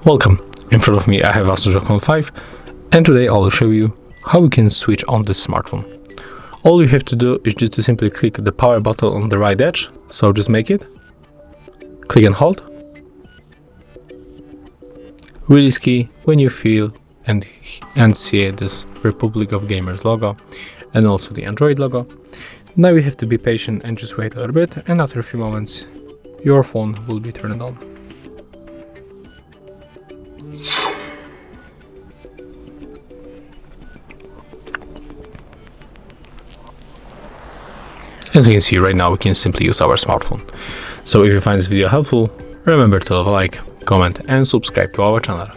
Welcome. In front of me I have ASUS ROG Phone 5, and today I will show you how we can switch on this smartphone. All you have to do is just to simply click the power button on the right edge, so just make it, click and hold, release key when you feel and see this Republic of Gamers logo and also the Android logo. Now you have to be patient and just wait a little bit, and after a few moments your phone will be turned on. As you can see right now, we can simply use our smartphone. So if you find this video helpful, remember to leave a like, comment and subscribe to our channel.